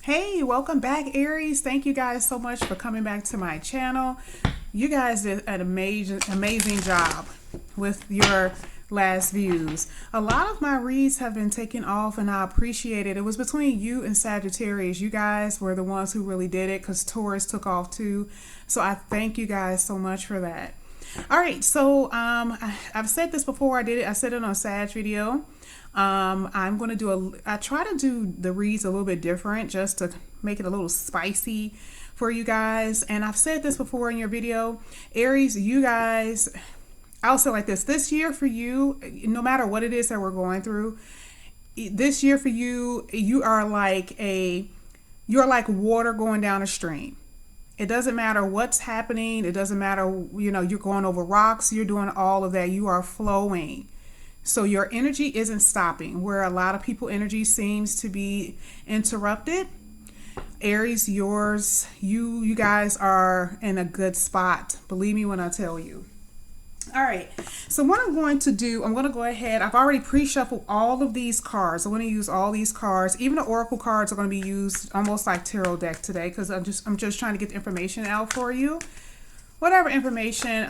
Hey, welcome back, Aries. Thank you guys so much for coming back to my channel. You guys did an amazing job with your last views. A lot of my reads have been taken off and I appreciate it. It was between you and Sagittarius. You guys were the ones who really did it because Taurus took off too. So I thank you guys so much for that. All right, so I've said this before. I said it on a Sag video. I'm going to I try to do the reads a little bit different just to make it a little spicy for you guys. And I've said this before in your video, Aries, you guys, I'll say like this year for you, no matter what it is that we're going through, this year for you, you're like water going down a stream. It doesn't matter what's happening. It doesn't matter, you're going over rocks. You're doing all of that. You are flowing. So your energy isn't stopping. Where a lot of people energy seems to be interrupted, Aries, you guys are in a good spot. Believe me when I tell you. All right, so what I'm going to do, I'm going to go ahead. I've already pre-shuffled all of these cards. I'm going to use all these cards. Even the oracle cards are going to be used almost like tarot deck today because I'm just trying to get the information out for you. Whatever information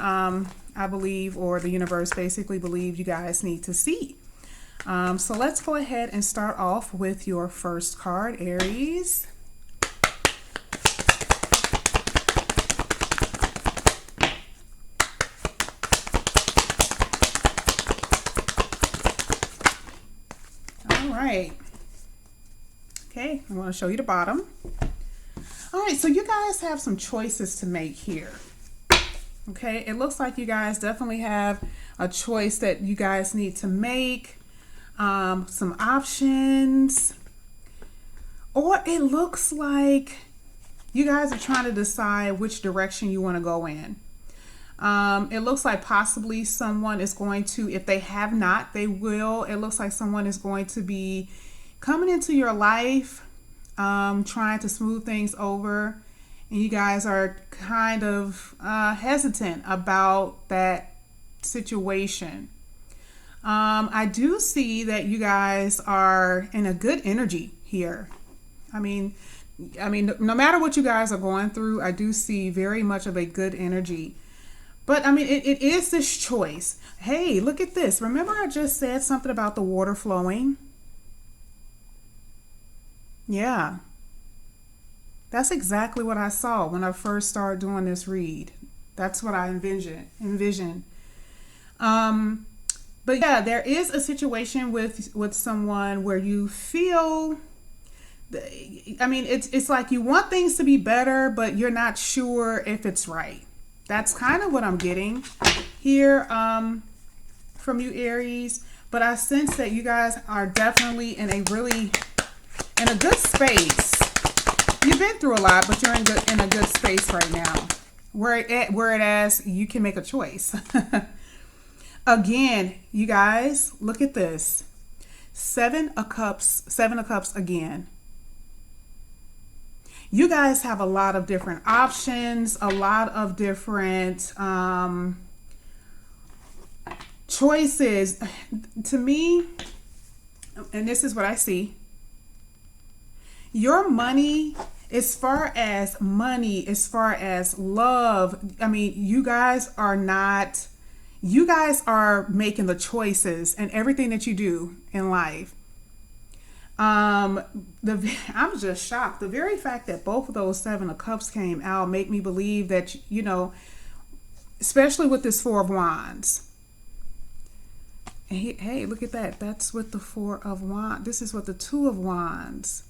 I believe, or the universe basically believes you guys need to see. So let's go ahead and start off with your first card, Aries. All right. Okay, I'm going to show you the bottom. All right, so you guys have some choices to make here. Okay, it looks like you guys definitely have a choice that you guys need to make, some options, or it looks like you guys are trying to decide which direction you want to go in. It looks like possibly someone is going to, if they have not, they will. It looks like someone is going to be coming into your life, trying to smooth things over. And you guys are kind of hesitant about that situation. I do see that you guys are in a good energy here. I mean, no matter what you guys are going through, I do see very much of a good energy. But I mean, it is this choice. Hey, look at this. Remember I just said something about the water flowing? Yeah. That's exactly what I saw when I first started doing this read. That's what I envisioned. But yeah, there is a situation with someone where you feel, I mean, it's like you want things to be better, but you're not sure if it's right. That's kind of what I'm getting here from you, Aries. But I sense that you guys are definitely in a good space. You've been through a lot, but you're in a good space right now. Whereas you can make a choice. Again, you guys, look at this. Seven of Cups again. You guys have a lot of different options, a lot of different choices. To me, and this is what I see, your money, as far as love, I mean, you guys are making the choices and everything that you do in life. I'm just shocked. The very fact that both of those Seven of Cups came out make me believe that, especially with this Four of Wands. Hey, look at that. That's with the Four of Wands. This is with the Two of Wands.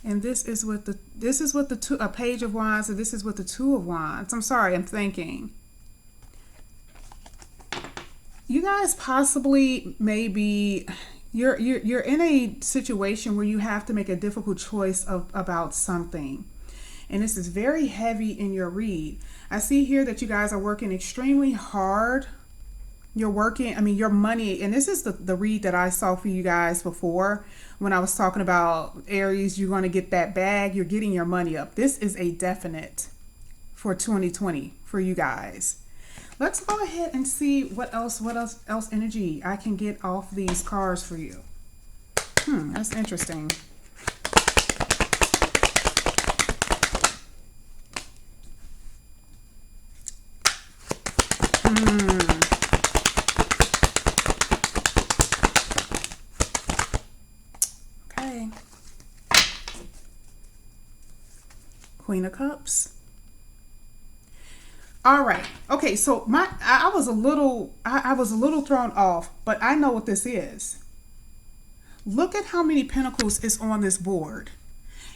And this is with a Page of Wands, and this is with the Two of Wands. I'm sorry, I'm thinking. You guys possibly maybe you're in a situation where you have to make a difficult choice about something. And this is very heavy in your read. I see here that you guys are working extremely hard. You're working, I mean, your money, and this is the read that I saw for you guys before when I was talking about Aries, you're going to get that bag, you're getting your money up. This is a definite for 2020 for you guys. Let's go ahead and see what else energy I can get off these cards for you. That's interesting. Okay. Queen of Cups. All right. Okay, so I was a little thrown off, but I know what this is. Look at how many pentacles is on this board.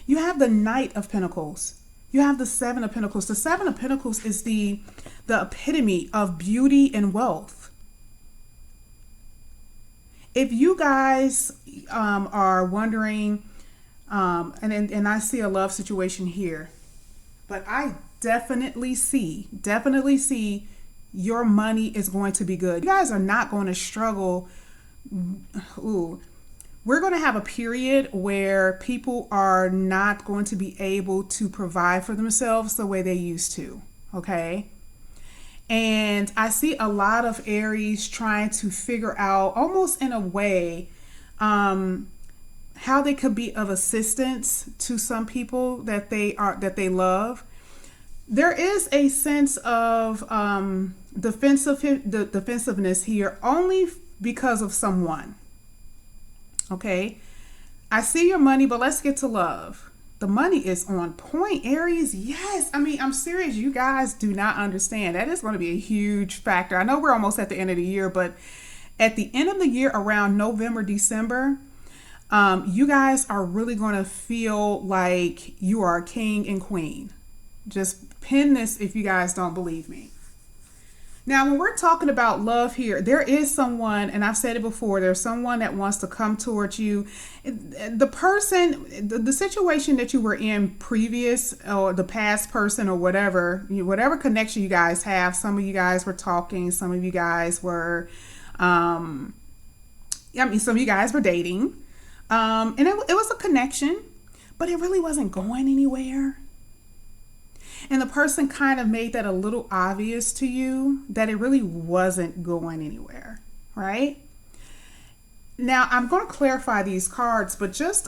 You have the Knight of Pentacles. You have the Seven of Pentacles. The Seven of Pentacles is the epitome of beauty and wealth. If you guys are wondering, and I see a love situation here, but I definitely see your money is going to be good. You guys are not going to struggle. Ooh. We're going to have a period where people are not going to be able to provide for themselves the way they used to. Okay. And I see a lot of Aries trying to figure out, almost in a way, how they could be of assistance to some people that they love. There is a sense of defensiveness here, only because of someone. Okay, I see your money, but let's get to love. The money is on point, Aries. Yes, I mean, I'm serious. You guys do not understand. That is going to be a huge factor. I know we're almost at the end of the year, but at the end of the year, around November, December, you guys are really going to feel like you are a king and queen. Just pin this if you guys don't believe me. Now, when we're talking about love here, there is someone, and I've said it before, there's someone that wants to come towards you. The person, the situation that you were in previous, or the past person, or whatever connection you guys have, some of you guys were talking, some of you guys were, some of you guys were dating, and it was a connection, but it really wasn't going anywhere. And the person kind of made that a little obvious to you that it really wasn't going anywhere, right? Now, I'm going to clarify these cards, but just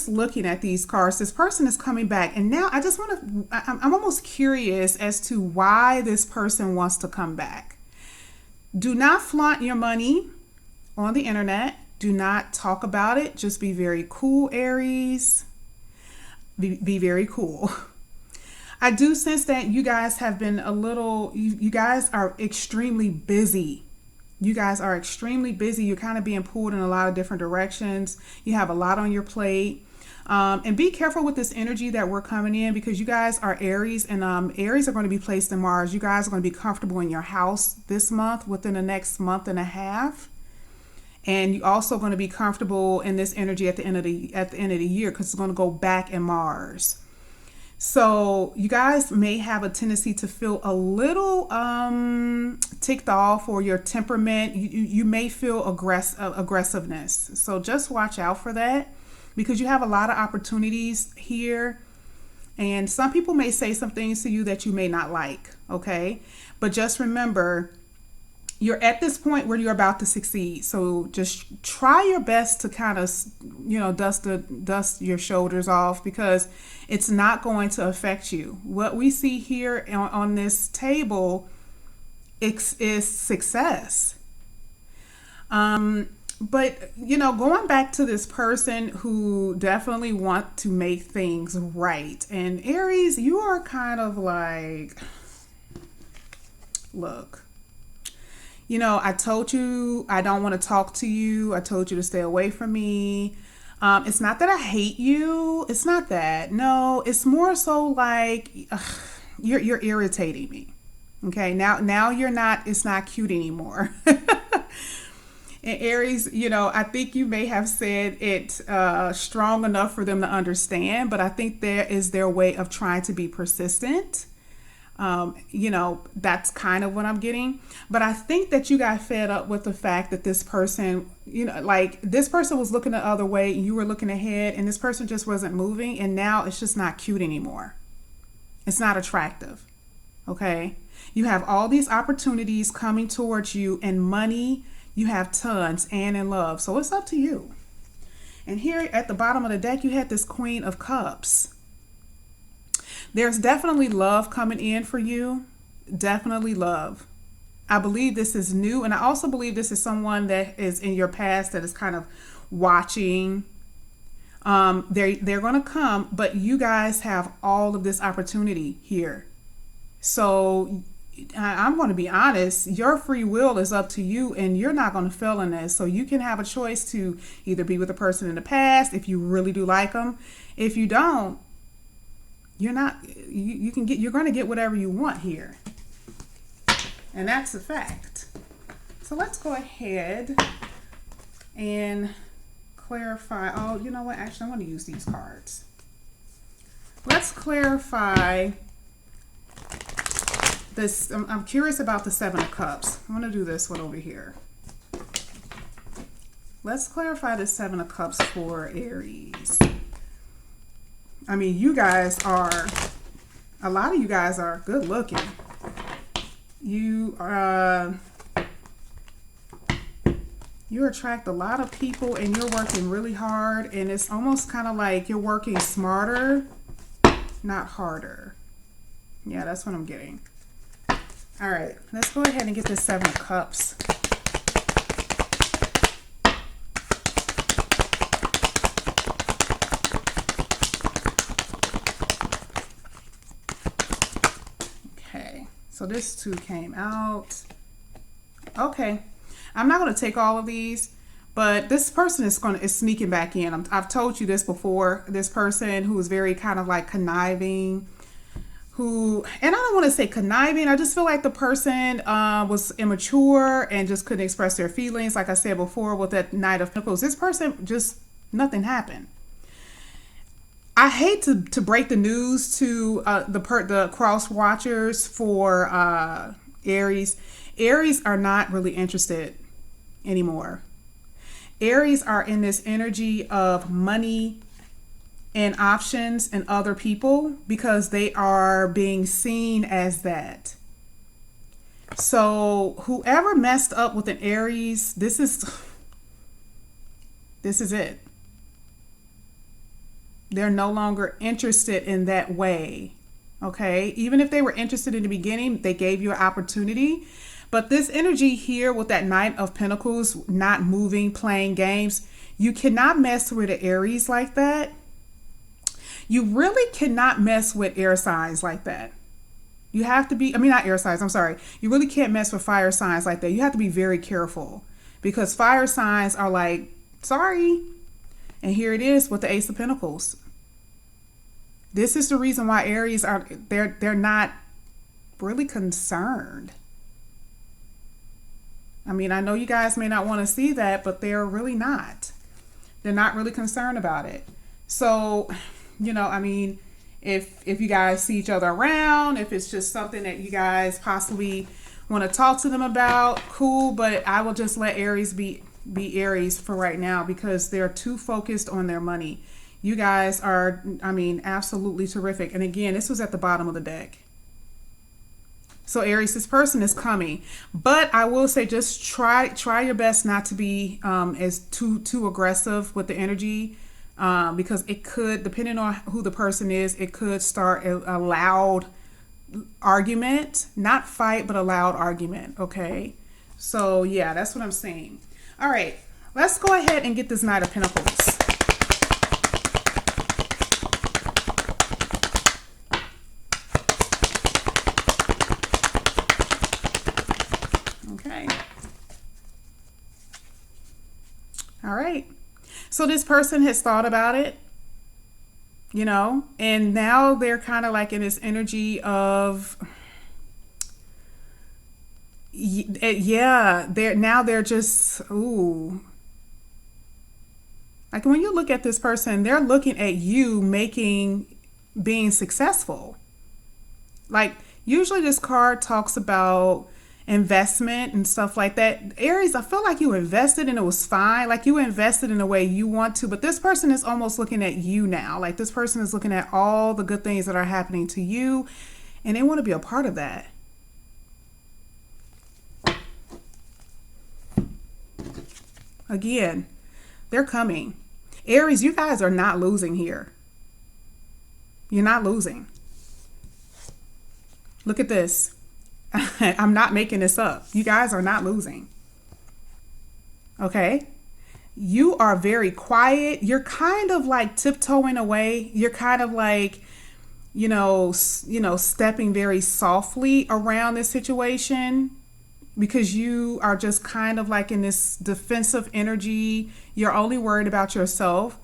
looking at these cards, this person is coming back. And now I'm almost curious as to why this person wants to come back. Do not flaunt your money on the internet. Do not talk about it. Just be very cool, Aries. Be very cool. I do sense that you guys have been you guys are extremely busy. You guys are extremely busy. You're kind of being pulled in a lot of different directions. You have a lot on your plate. And be careful with this energy that we're coming in, because you guys are Aries, and Aries are going to be placed in Mars. You guys are going to be comfortable in your house this month, within the next month and a half. And you're also going to be comfortable in this energy at the end of the year, because it's going to go back in Mars. So you guys may have a tendency to feel a little ticked off, or your temperament. You may feel aggressiveness. So just watch out for that, because you have a lot of opportunities here. And some people may say some things to you that you may not like. Okay. But just remember, you're at this point where you're about to succeed. So just try your best to kind of, dust your shoulders off, because it's not going to affect you. What we see here on this table is success. But, going back to this person who definitely want to make things right. And Aries, you are kind of like, look. I told you I don't want to talk to you. I told you to stay away from me. It's not that I hate you. It's not that. No, it's more so like you're irritating me. Okay, now you're not. It's not cute anymore. And Aries, I think you may have said it strong enough for them to understand, but I think there is their way of trying to be persistent. That's kind of what I'm getting. But I think that you got fed up with the fact that this person, this person was looking the other way, and you were looking ahead, and this person just wasn't moving. And now it's just not cute anymore. It's not attractive. Okay. You have all these opportunities coming towards you, and money, you have tons, and in love. So it's up to you. And here at the bottom of the deck, you had this Queen of Cups. There's definitely love coming in for you. Definitely love. I believe this is new. And I also believe this is someone that is in your past that is kind of watching. They're going to come, but you guys have all of this opportunity here. So I'm going to be honest, your free will is up to you, and you're not going to fail in this. So you can have a choice to either be with a person in the past if you really do like them. If you don't, you're not, you're going to get whatever you want here. And that's a fact. So let's go ahead and clarify. Oh, you know what? Actually, I'm going to use these cards. Let's clarify this. I'm curious about the Seven of Cups. I'm going to do this one over here. Let's clarify the Seven of Cups for Aries. I mean, you guys are, a lot of you guys are good looking. You attract a lot of people, and you're working really hard, and it's almost kind of like you're working smarter, not harder. Yeah, that's what I'm getting. All right, let's go ahead and get this Seven of Cups. Okay, so this two came out. Okay, I'm not going to take all of these, but this person is sneaking back in. I've told you this before. This person who is very kind of like conniving, and I don't want to say conniving. I just feel like the person was immature and just couldn't express their feelings. Like I said before with that Knight of Pentacles, this person just, nothing happened. I hate to break the news to the cross watchers for Aries. Aries are not really interested anymore. Aries are in this energy of money and options and other people because they are being seen as that. So whoever messed up with an Aries, this is it. They're no longer interested in that way. Okay, even if they were interested in the beginning, they gave you an opportunity. But this energy here with that Knight of Pentacles, not moving, playing games, you cannot mess with an Aries like that. You really cannot mess with air signs like that. You have to be, I mean, not air signs, I'm sorry. You really can't mess with fire signs like that. You have to be very careful because fire signs are like, sorry. And here it is with the Ace of Pentacles. This is the reason why Aries are, they're not really concerned. I mean, I know you guys may not want to see that, but they're really not. They're not really concerned about it. So, you know, I mean, if you guys see each other around, if it's just something that you guys possibly want to talk to them about, cool. But I will just let Aries be Aries for right now because they're too focused on their money. You guys are, I mean, absolutely terrific. And again, this was at the bottom of the deck. So Aries, this person is coming, but I will say just try your best not to be as too aggressive with the energy because it could, depending on who the person is, it could start a loud argument, not fight, but a loud argument. Okay, so yeah, that's what I'm saying. All right, let's go ahead and get this Knight of Pentacles. Okay. All right. So this person has thought about it, you know, and now they're kind of like in this energy of, yeah, they're just, ooh. Like when you look at this person, they're looking at you being successful. Like usually this card talks about investment and stuff like that. Aries, I feel like you invested and it was fine. Like you invested in a way you want to, but this person is almost looking at you now. Like this person is looking at all the good things that are happening to you and they want to be a part of that. Again, they're coming. Aries, you guys are not losing here. You're not losing. Look at this. I'm not making this up. You guys are not losing. Okay? You are very quiet. You're kind of like tiptoeing away. You're kind of like, stepping very softly around this situation because you are just kind of like in this defensive energy. You're only worried about yourself.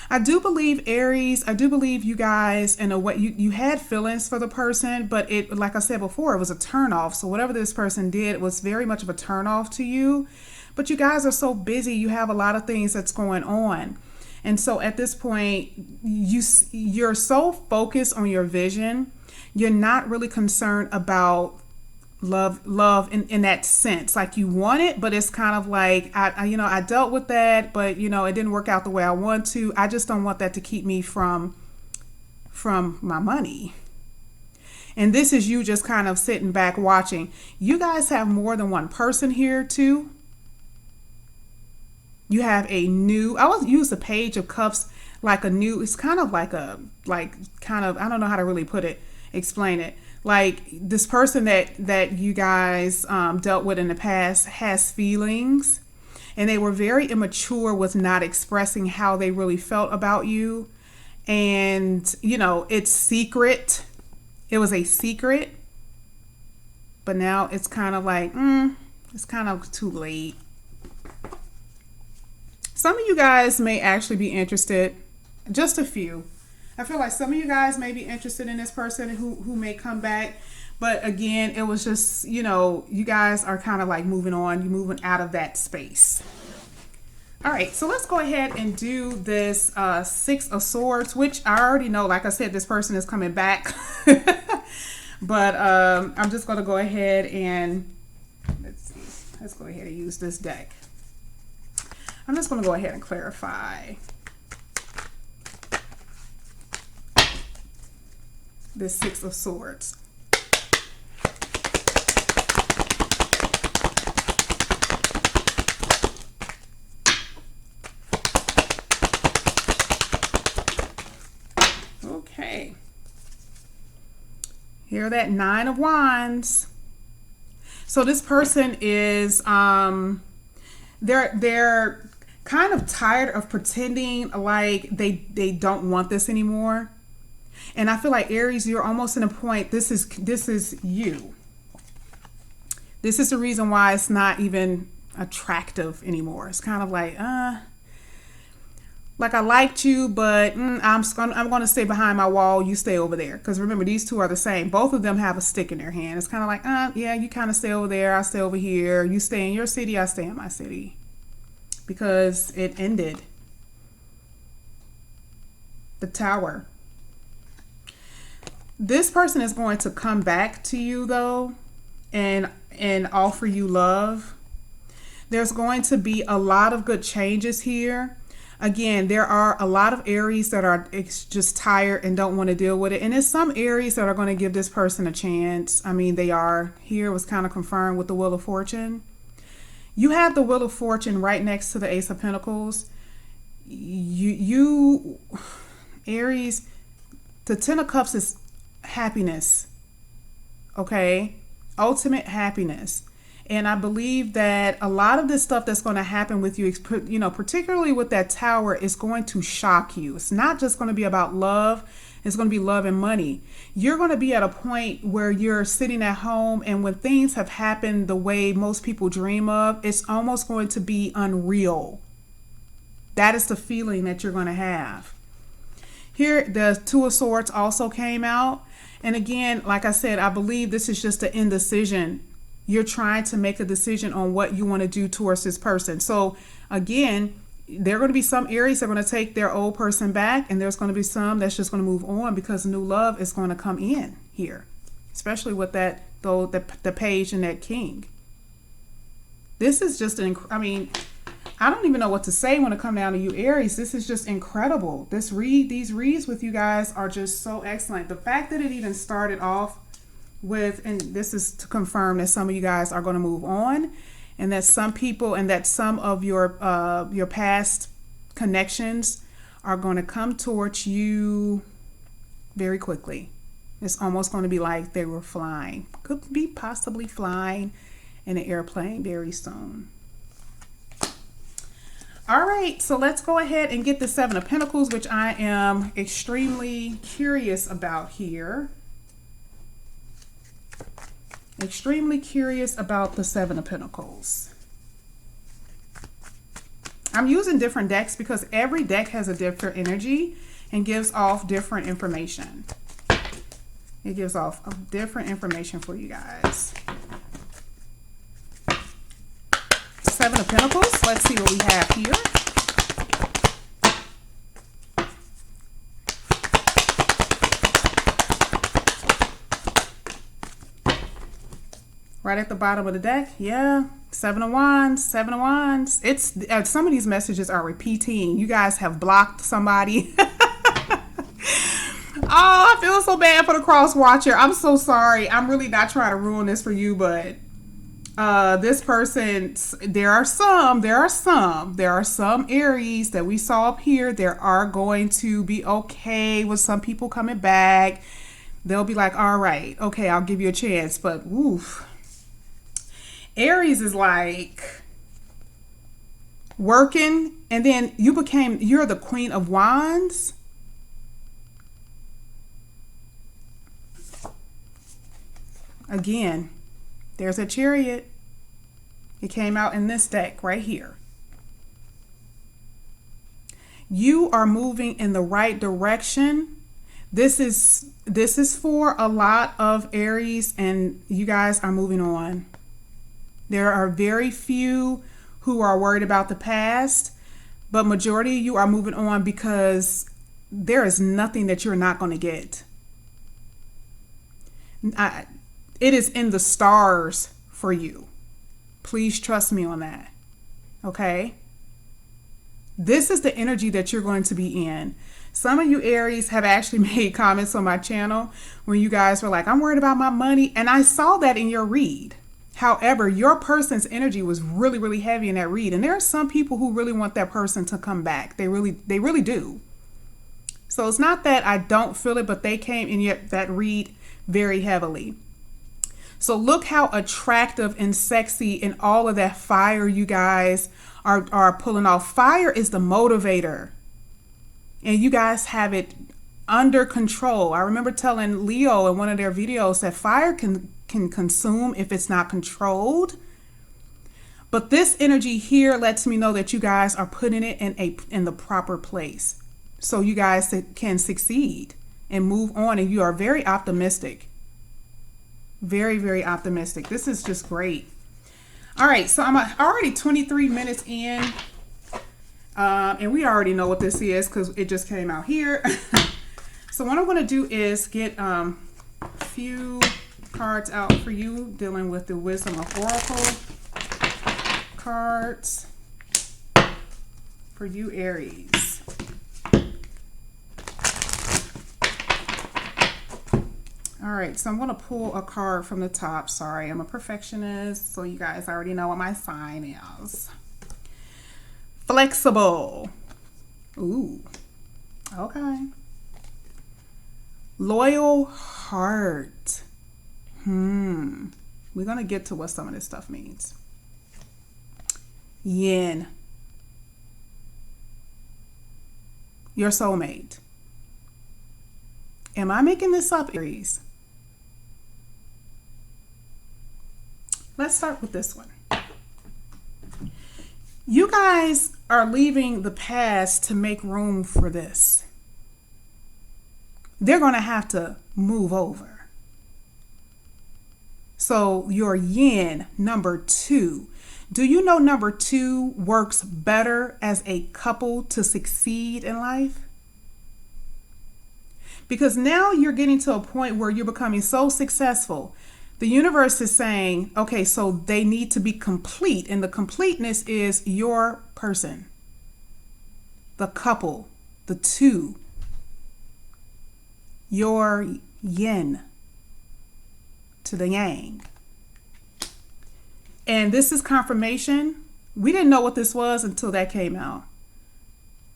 I do believe, Aries, I do believe you guys, in a way, you had feelings for the person, but it, like I said before, it was a turnoff. So whatever this person did was very much of a turnoff to you. But you guys are so busy. You have a lot of things that's going on. And so at this point, you're so focused on your vision. You're not really concerned about love in that sense. Like, you want it, but it's kind of like, I dealt with that, but it didn't work out the way I want to. I just don't want that to keep me from my money. And this is you just kind of sitting back watching. You guys have more than one person here too. You have a new, I would use the Page of Cups like a new, it's kind of like I don't know how to really explain it. Like, this person that you guys dealt with in the past has feelings, and they were very immature with not expressing how they really felt about you. And, it's secret. It was a secret, but now it's kind of like, it's kind of too late. Some of you guys may actually be interested, just a few. I feel like some of you guys may be interested in this person who may come back. But again, it was just, you guys are kind of like moving on. You're moving out of that space. All right, so let's go ahead and do this Six of Swords, which I already know, like I said, this person is coming back. But I'm just going to go ahead and, let's go ahead and use this deck. I'm just going to go ahead and clarify this Six of Swords. Okay. Here, that Nine of Wands. So this person is, they're kind of tired of pretending like they don't want this anymore. And I feel like, Aries, you're almost in a point, this is you. This is the reason why it's not even attractive anymore. It's kind of like I liked you, but I'm going to stay behind my wall. You stay over there. Because remember, these two are the same. Both of them have a stick in their hand. It's kind of like, yeah, you kind of stay over there. I stay over here. You stay in your city. I stay in my city. Because it ended. The Tower. This person is going to come back to you, though, and offer you love. There's going to be a lot of good changes here. Again, there are a lot of Aries that are just tired and don't want to deal with it. And there's some Aries that are going to give this person a chance. I mean, they are. Here was kind of confirmed with the Wheel of Fortune. You have the Wheel of Fortune right next to the Ace of Pentacles. You Aries, the Ten of Cups is happiness. Okay? Ultimate happiness. And I believe that a lot of this stuff that's going to happen with you, particularly with that Tower, is going to shock you. It's not just going to be about love. It's going to be love and money. You're going to be at a point where you're sitting at home, and when things have happened the way most people dream of, it's almost going to be unreal. That is the feeling that you're going to have. Here, the Two of Swords also came out. And again, like I said, I believe this is just an indecision. You're trying to make a decision on what you want to do towards this person. So again, there are going to be some Aries that are going to take their old person back, and there's going to be some that's just going to move on because new love is going to come in here, especially with that, though, the Page and that King. This is just I don't even know what to say when it comes down to you, Aries. This is just incredible. These reads with you guys are just so excellent. The fact that it even started off with, and this is to confirm that some of you guys are going to move on, and that some people, and that some of your past connections are going to come towards you very quickly. It's almost going to be like they were flying. Could be possibly flying in an airplane very soon. All right, so let's go ahead and get the Seven of Pentacles, which I am extremely curious about here. Extremely curious about the Seven of Pentacles. I'm using different decks because every deck has a different energy and gives off different information. It gives off different information for you guys. Seven of Pentacles. Let's see what we have here. Right at the bottom of the deck. Yeah. Seven of Wands. Seven of Wands. It's some of these messages are repeating. You guys have blocked somebody. Oh, I feel so bad for the cross watcher. I'm so sorry. I'm really not trying to ruin this for you, but this person, there are some Aries that we saw up here. There are going to be okay with some people coming back. They'll be like, all right, okay, I'll give you a chance. But oof, Aries is like working, and then you're the Queen of Wands. Again, there's a Chariot. It came out in this deck right here. You are moving in the right direction. This is for a lot of Aries, and you guys are moving on. There are very few who are worried about the past, but majority of you are moving on because there is nothing that you're not going to get. It is in the stars for you. Please trust me on that. Okay? This is the energy that you're going to be in. Some of you Aries have actually made comments on my channel where you guys were like, I'm worried about my money. And I saw that in your read. However, your person's energy was really, really heavy in that read. And there are some people who really want that person to come back. They really do. So it's not that I don't feel it, but they came in that read very heavily. So look how attractive and sexy and all of that fire you guys are pulling off. Fire is the motivator. And you guys have it under control. I remember telling Leo in one of their videos that fire can consume if it's not controlled. But this energy here lets me know that you guys are putting it in the proper place. So you guys can succeed and move on. And you are very optimistic. Very, very optimistic. This is just great. All right, so I'm already 23 minutes in. And we already know what this is because it just came out here. So what I'm going to do is get a few cards out for you dealing with the Wisdom of Oracle cards for you Aries. All right, so I'm going to pull a card from the top. Sorry, I'm a perfectionist, so you guys already know what my sign is. Flexible. Ooh, okay. Loyal heart. We're going to get to what some of this stuff means. Yin. Your soulmate. Am I making this up, Aries? Let's start with this one. You guys are leaving the past to make room for this. They're going to have to move over. So your yin, number 2. Do you know number 2 works better as a couple to succeed in life? Because now you're getting to a point where you're becoming so successful. The universe is saying, okay, so they need to be complete. And the completeness is your person, the couple, the 2, your yin to the yang. And this is confirmation. We didn't know what this was until that came out.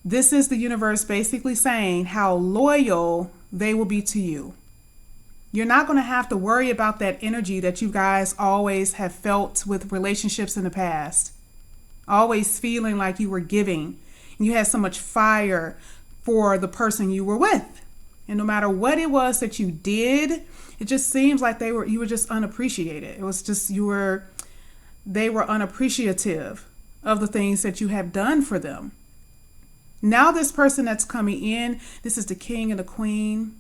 This is the universe basically saying how loyal they will be to you. You're not going to have to worry about that energy that you guys always have felt with relationships in the past. Always feeling like you were giving. And you had so much fire for the person you were with. And no matter what it was that you did, it just seems like you were just unappreciated. It was just they were unappreciative of the things that you have done for them. Now this person that's coming in, this is the king and the queen.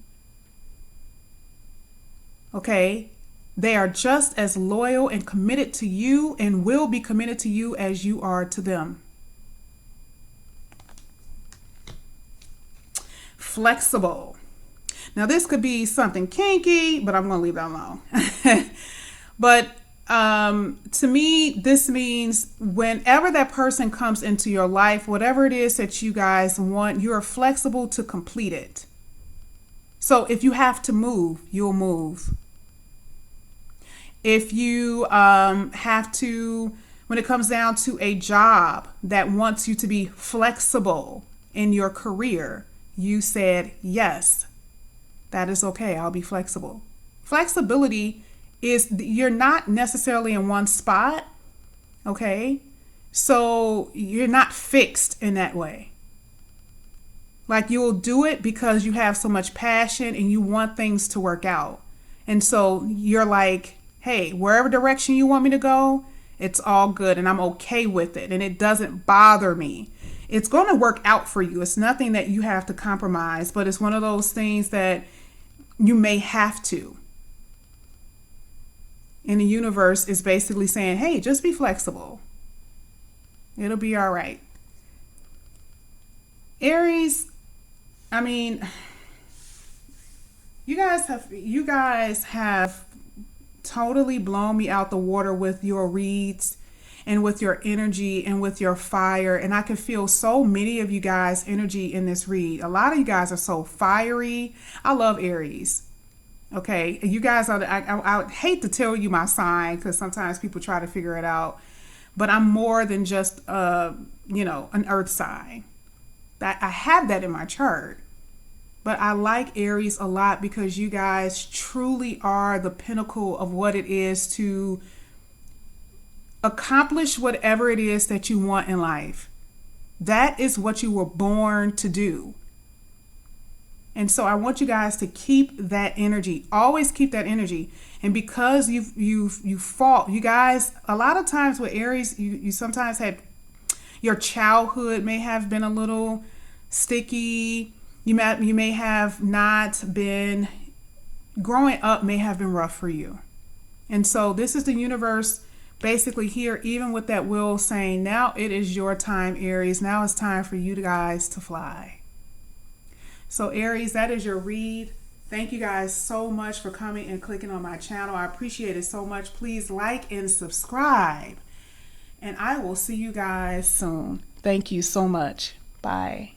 Okay, they are just as loyal and committed to you and will be committed to you as you are to them. Flexible. Now this could be something kinky, but I'm going to leave that alone. But to me, this means whenever that person comes into your life, whatever it is that you guys want, you're flexible to complete it. So if you have to move, you'll move. If you have to, when it comes down to a job that wants you to be flexible in your career, you said, yes, that is okay. I'll be flexible. Flexibility is you're not necessarily in one spot. Okay. So you're not fixed in that way. Like you'll do it because you have so much passion and you want things to work out. And so you're like, hey, wherever direction you want me to go, it's all good and I'm okay with it. And it doesn't bother me. It's going to work out for you. It's nothing that you have to compromise, but it's one of those things that you may have to. And the universe is basically saying, hey, just be flexible. It'll be all right. Aries, I mean, you guys have totally blown me out the water with your reads and with your energy and with your fire. And I can feel so many of you guys' energy in this read. A lot of you guys are so fiery. I love Aries. Okay, you guys are, I would hate to tell you my sign because sometimes people try to figure it out, but I'm more than just, an earth sign. I have that in my chart. But I like Aries a lot because you guys truly are the pinnacle of what it is to accomplish whatever it is that you want in life. That is what you were born to do. And so I want you guys to keep that energy. Always keep that energy. And because you fought, you guys, a lot of times with Aries, you sometimes had your childhood may have been a little sticky. You may have not been, growing up may have been rough for you. And so this is the universe basically here, even with that wheel saying, now it is your time, Aries. Now it's time for you guys to fly. So Aries, that is your read. Thank you guys so much for coming and clicking on my channel. I appreciate it so much. Please like and subscribe. And I will see you guys soon. Thank you so much. Bye.